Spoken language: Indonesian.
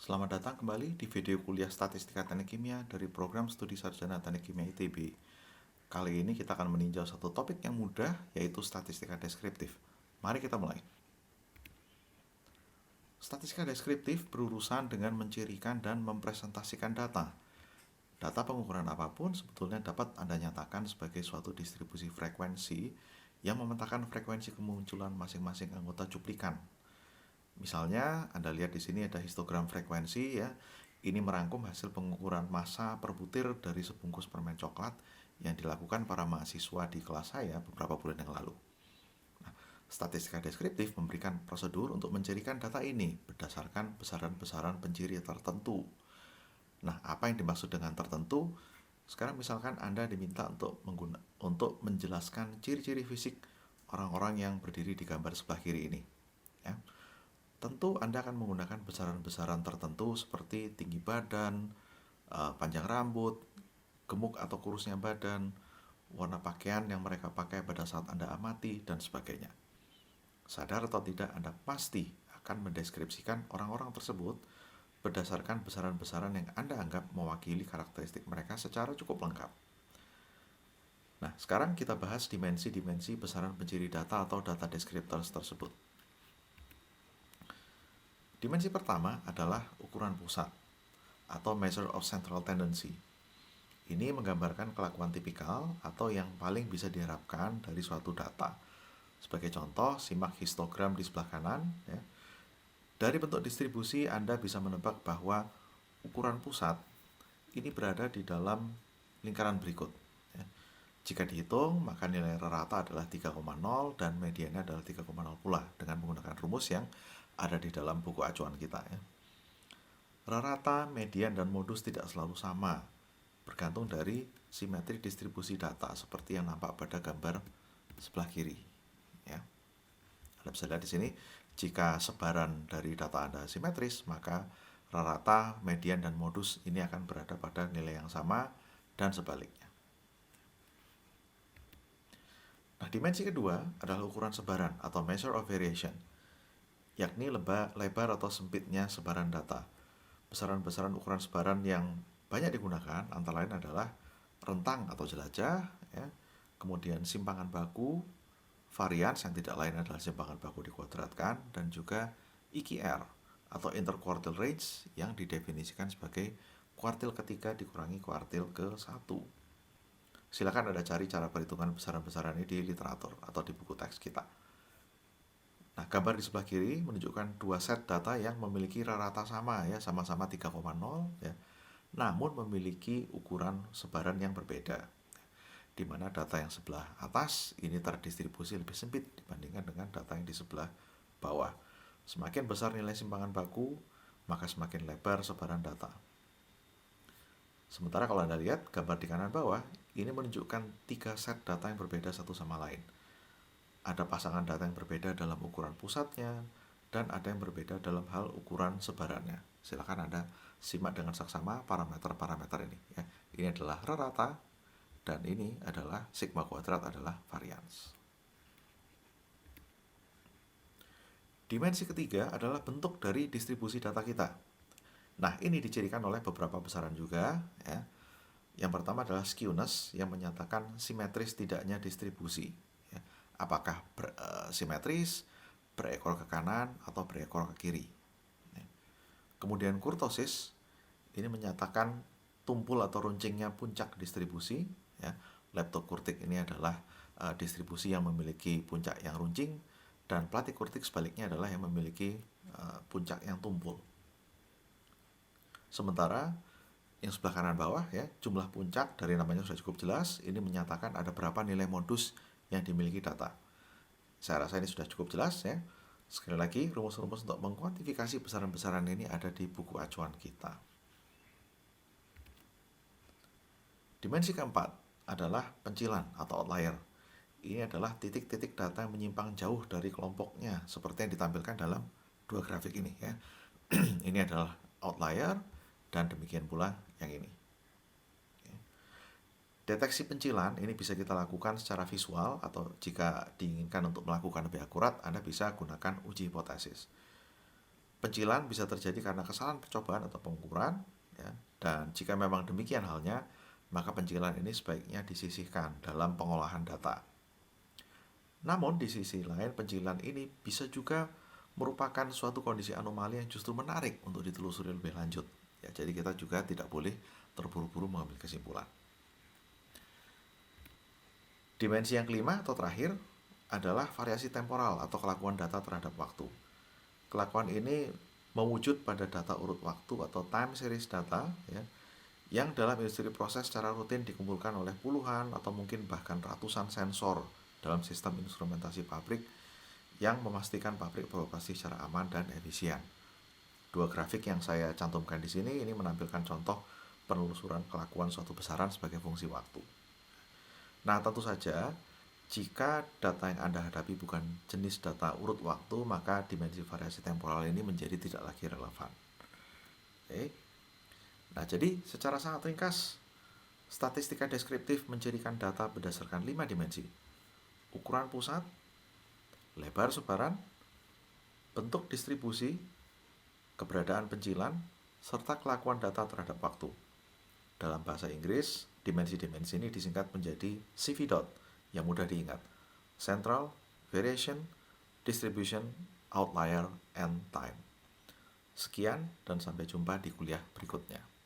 Selamat datang kembali di video kuliah Statistika Teknik Kimia dari program studi sarjana Teknik Kimia ITB. Kali ini kita akan meninjau satu topik yang mudah, yaitu statistika deskriptif. Mari kita mulai. Statistika deskriptif berurusan dengan mencirikan dan mempresentasikan data. Data pengukuran apapun sebetulnya dapat Anda nyatakan sebagai suatu distribusi frekuensi yang memetakan frekuensi kemunculan masing-masing anggota cuplikan. Misalnya, Anda lihat di sini ada histogram frekuensi ya. Ini merangkum hasil pengukuran massa per butir dari sebungkus permen coklat yang dilakukan para mahasiswa di kelas saya beberapa bulan yang lalu. Nah, statistika deskriptif memberikan prosedur untuk mencirikan data ini berdasarkan besaran-besaran penciri tertentu. Nah, apa yang dimaksud dengan tertentu? Sekarang misalkan Anda diminta untuk menjelaskan ciri-ciri fisik orang-orang yang berdiri di gambar sebelah kiri ini. Ya. Tentu Anda akan menggunakan besaran-besaran tertentu seperti tinggi badan, panjang rambut, gemuk atau kurusnya badan, warna pakaian yang mereka pakai pada saat Anda amati, dan sebagainya. Sadar atau tidak, Anda pasti akan mendeskripsikan orang-orang tersebut berdasarkan besaran-besaran yang Anda anggap mewakili karakteristik mereka secara cukup lengkap. Nah, sekarang kita bahas dimensi-dimensi besaran penciri data atau data descriptors tersebut. Dimensi pertama adalah ukuran pusat atau measure of central tendency. Ini menggambarkan kelakuan tipikal atau yang paling bisa diharapkan dari suatu data. Sebagai contoh, simak histogram di sebelah kanan. Ya. Dari bentuk distribusi, Anda bisa menebak bahwa ukuran pusat ini berada di dalam lingkaran berikut. Ya. Jika dihitung, maka nilai rata adalah 3,0 dan mediannya adalah 3,0 pula dengan menggunakan rumus yang ada di dalam buku acuan kita. Ya. Rata, median, dan modus tidak selalu sama, bergantung dari simetri distribusi data seperti yang nampak pada gambar sebelah kiri. Ya. Anda bisa lihat di sini, jika sebaran dari data Anda simetris, maka rata, median, dan modus ini akan berada pada nilai yang sama dan sebaliknya. Nah, dimensi kedua adalah ukuran sebaran atau measure of variation, yakni lebar atau sempitnya sebaran data. Besaran-besaran ukuran sebaran yang banyak digunakan antara lain adalah rentang atau jelajah, ya, kemudian simpangan baku, varians yang tidak lain adalah simpangan baku dikuadratkan, dan juga IQR atau interquartile range yang didefinisikan sebagai kuartil ketiga dikurangi kuartil ke-1. Silakan Anda cari cara perhitungan besaran-besaran ini di literatur atau di buku teks kita. Nah, gambar di sebelah kiri menunjukkan dua set data yang memiliki rata sama ya, sama-sama 3,0 ya. Namun memiliki ukuran sebaran yang berbeda. Di mana data yang sebelah atas ini terdistribusi lebih sempit dibandingkan dengan data yang di sebelah bawah. Semakin besar nilai simpangan baku, maka semakin lebar sebaran data. Sementara kalau Anda lihat gambar di kanan bawah, ini menunjukkan 3 set data yang berbeda satu sama lain. Ada pasangan data yang berbeda dalam ukuran pusatnya, dan ada yang berbeda dalam hal ukuran sebarannya. Silakan Anda simak dengan saksama parameter-parameter ini. Ya. Ini adalah rata, dan ini adalah sigma kuadrat adalah varians. Dimensi ketiga adalah bentuk dari distribusi data kita. Nah, ini dicirikan oleh beberapa besaran juga. Ya. Yang pertama adalah skewness yang menyatakan simetris tidaknya distribusi. Ya. Apakah simetris, berekor ke kanan, atau berekor ke kiri. Ya. Kemudian kurtosis, ini menyatakan tumpul atau runcingnya puncak distribusi. Ya. Leptokurtik ini adalah distribusi yang memiliki puncak yang runcing, dan platikurtik sebaliknya adalah yang memiliki puncak yang tumpul. Sementara yang sebelah kanan bawah ya, jumlah puncak dari namanya sudah cukup jelas, ini menyatakan ada berapa nilai modus yang dimiliki data. Saya rasa ini sudah cukup jelas ya. Sekali lagi, rumus-rumus untuk mengkuantifikasi besaran-besaran ini ada di buku acuan kita. Dimensi keempat adalah pencilan atau outlier. Ini adalah titik-titik data yang menyimpang jauh dari kelompoknya, seperti yang ditampilkan dalam dua grafik ini ya. Ini adalah outlier, dan demikian pula yang ini. Deteksi pencilan ini bisa kita lakukan secara visual, atau jika diinginkan untuk melakukan lebih akurat, Anda bisa gunakan uji hipotesis. Pencilan bisa terjadi karena kesalahan percobaan atau pengukuran, ya, dan jika memang demikian halnya, maka pencilan ini sebaiknya disisihkan dalam pengolahan data. Namun di sisi lain, pencilan ini bisa juga merupakan suatu kondisi anomali yang justru menarik untuk ditelusuri lebih lanjut. Ya, jadi kita juga tidak boleh terburu-buru mengambil kesimpulan. Dimensi yang kelima atau terakhir adalah variasi temporal atau kelakuan data terhadap waktu. Kelakuan ini mewujud pada data urut waktu atau time series data, ya, yang dalam industri proses secara rutin dikumpulkan oleh puluhan atau mungkin bahkan ratusan sensor dalam sistem instrumentasi pabrik yang memastikan pabrik beroperasi secara aman dan efisien. Dua grafik yang saya cantumkan di sini ini menampilkan contoh penelusuran kelakuan suatu besaran sebagai fungsi waktu. Nah, tentu saja jika data yang Anda hadapi bukan jenis data urut waktu, maka dimensi variasi temporal ini menjadi tidak lagi relevan. Oke. Nah, jadi secara sangat ringkas, statistika deskriptif mencirikan data berdasarkan 5 dimensi. Ukuran pusat, lebar sebaran, bentuk distribusi, keberadaan pencilan, serta kelakuan data terhadap waktu. Dalam bahasa Inggris, dimensi-dimensi ini disingkat menjadi CV dot yang mudah diingat. Central, Variation, Distribution, Outlier, and Time. Sekian dan sampai jumpa di kuliah berikutnya.